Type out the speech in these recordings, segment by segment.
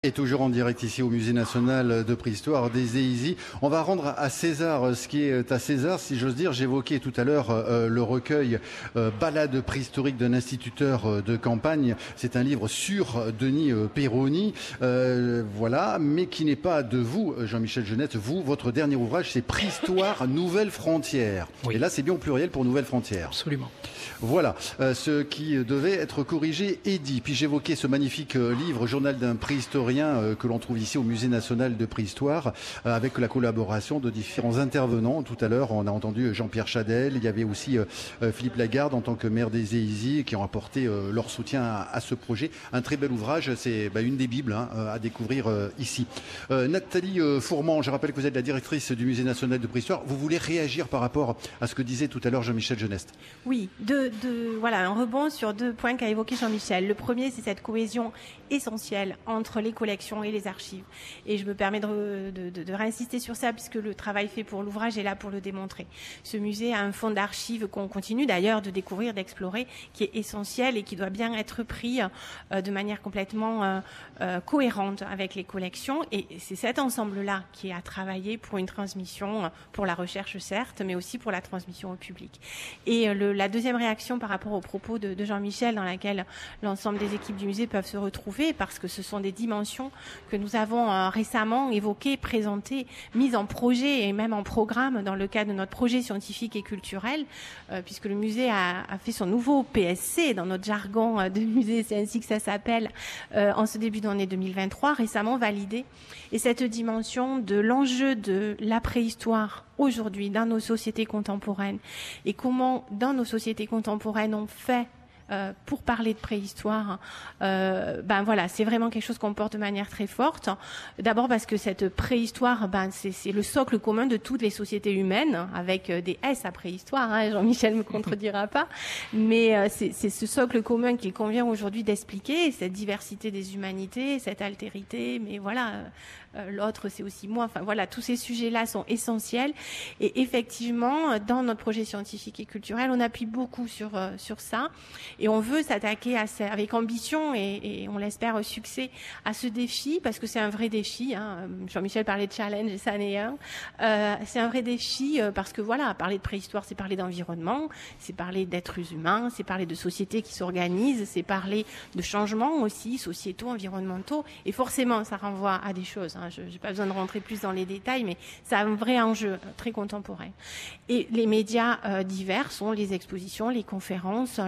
Et toujours en direct ici au Musée national de préhistoire des EISI. On va rendre à César ce qui est à César, si j'ose dire. J'évoquais tout à l'heure le recueil Balades préhistoriques d'un instituteur de campagne. C'est un livre sur Denis Perroni, voilà, mais qui n'est pas de vous, Jean-Michel Genette. Vous, votre dernier ouvrage, c'est Préhistoire Nouvelles Frontières. Oui. Et là, c'est bien au pluriel pour Nouvelles Frontières. Absolument. Voilà, ce qui devait être corrigé est dit. Puis j'évoquais ce magnifique livre, Journal d'un préhistorien, que l'on trouve ici au Musée national de préhistoire, avec la collaboration de différents intervenants. Tout à l'heure, on a entendu Jean-Pierre Chadel, il y avait aussi Philippe Lagarde en tant que maire des EISI, qui ont apporté leur soutien à ce projet. Un très bel ouvrage, c'est une des bibles à découvrir ici. Nathalie Fourment, je rappelle que vous êtes la directrice du Musée national de préhistoire. Vous voulez réagir par rapport à ce que disait tout à l'heure Jean-Michel Geneste? Oui, voilà, un rebond sur deux points qu'a évoqué Jean-Michel. Le premier, c'est cette cohésion essentielle entre les collections et les archives. Et je me permets de réinsister sur ça, puisque le travail fait pour l'ouvrage est là pour le démontrer. Ce musée a un fonds d'archives qu'on continue d'ailleurs de découvrir, d'explorer, qui est essentiel et qui doit bien être pris de manière complètement cohérente avec les collections. Et c'est cet ensemble-là qui a travaillé pour une transmission, pour la recherche certes, mais aussi pour la transmission au public. Et la deuxième réaction par rapport aux propos de Jean-Michel, dans laquelle l'ensemble des équipes du musée peuvent se retrouver, parce que ce sont des dimensions que nous avons récemment évoquées, présentées, mises en projet et même en programme dans le cadre de notre projet scientifique et culturel, puisque le musée a fait son nouveau PSC dans notre jargon de musée, c'est ainsi que ça s'appelle, en ce début d'année 2023, récemment validé. Et cette dimension de l'enjeu de la préhistoire aujourd'hui dans nos sociétés contemporaines et comment dans nos sociétés contemporaines on fait pour parler de préhistoire, voilà, c'est vraiment quelque chose qu'on porte de manière très forte. D'abord parce que cette préhistoire, c'est le socle commun de toutes les sociétés humaines, avec des S à préhistoire, Jean-Michel me contredira pas, mais c'est ce socle commun qu'il convient aujourd'hui d'expliquer, cette diversité des humanités, cette altérité, mais voilà, l'autre c'est aussi moi, enfin voilà, tous ces sujets-là sont essentiels, et effectivement, dans notre projet scientifique et culturel, on appuie beaucoup sur ça, et on veut s'attaquer avec ambition et on l'espère succès à ce défi, parce que c'est un vrai défi. Jean-Michel parlait de challenge et ça en est un. C'est un vrai défi parce que voilà, parler de préhistoire, c'est parler d'environnement, c'est parler d'êtres humains, c'est parler de sociétés qui s'organisent, c'est parler de changements aussi, sociétaux, environnementaux. Et forcément, ça renvoie à des choses. Je n'ai pas besoin de rentrer plus dans les détails, mais ça a un vrai enjeu très contemporain. Et les médias divers sont les expositions, les conférences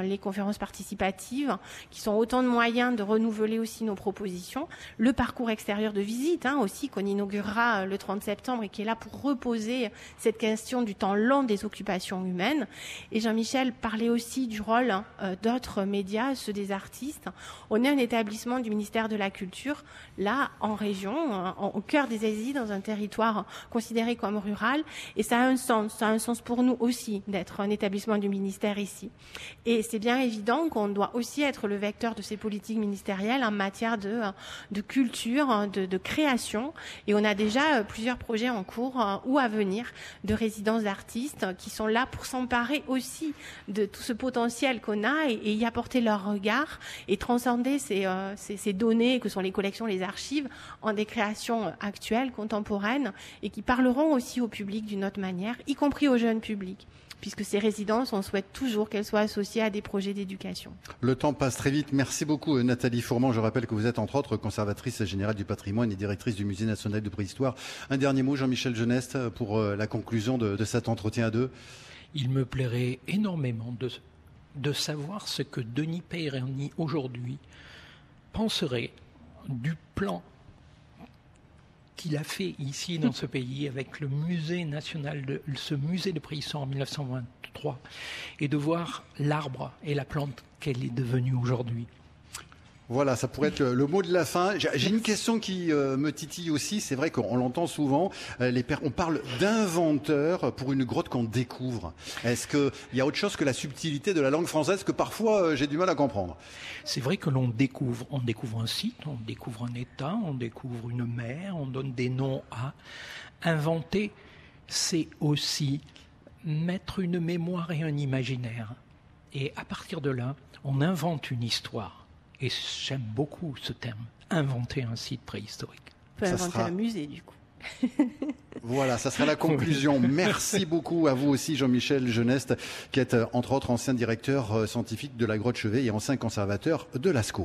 participatives, qui sont autant de moyens de renouveler aussi nos propositions. Le parcours extérieur de visite aussi, qu'on inaugurera le 30 septembre et qui est là pour reposer cette question du temps long des occupations humaines. Et Jean-Michel parlait aussi du rôle d'autres médias, ceux des artistes. On est un établissement du ministère de la Culture, là, en région, au cœur des EISI, dans un territoire considéré comme rural. Et ça a un sens pour nous aussi d'être un établissement du ministère ici. Et c'est bien évident qu'on doit aussi être le vecteur de ces politiques ministérielles en matière de culture, de création. Et on a déjà plusieurs projets en cours ou à venir de résidences d'artistes qui sont là pour s'emparer aussi de tout ce potentiel qu'on a et y apporter leur regard et transcender ces données que sont les collections, les archives, en des créations actuelles, contemporaines et qui parleront aussi au public d'une autre manière, y compris au jeune public, puisque ces résidences, on souhaite toujours qu'elles soient associées à des projets d'éducation. Le temps passe très vite. Merci beaucoup Nathalie Fourment. Je rappelle que vous êtes entre autres conservatrice générale du patrimoine et directrice du Musée national de préhistoire. Un dernier mot, Jean-Michel Geneste, pour la conclusion de cet entretien à deux. Il me plairait énormément de savoir ce que Denis Perroni aujourd'hui penserait du plan qu'il a fait ici dans ce pays avec le musée national ce musée de préhistoire en 1923 et de voir l'arbre et la plante qu'elle est devenue aujourd'hui. Voilà, ça pourrait être le mot de la fin. J'ai une question qui me titille aussi. C'est vrai qu'on l'entend souvent. On parle d'inventeur pour une grotte qu'on découvre. Est-ce qu'il y a autre chose que la subtilité de la langue française que parfois j'ai du mal à comprendre? C'est vrai que l'on découvre. On découvre un site, on découvre un état, on découvre une mer, on donne des noms à. Inventer, c'est aussi mettre une mémoire et un imaginaire. Et à partir de là, on invente une histoire. Et j'aime beaucoup ce terme, inventer un site préhistorique. On peut inventer un musée, du coup. Voilà, ça sera la conclusion. Merci beaucoup à vous aussi, Jean-Michel Geneste, qui est entre autres ancien directeur scientifique de la Grotte Chevet et ancien conservateur de Lascaux.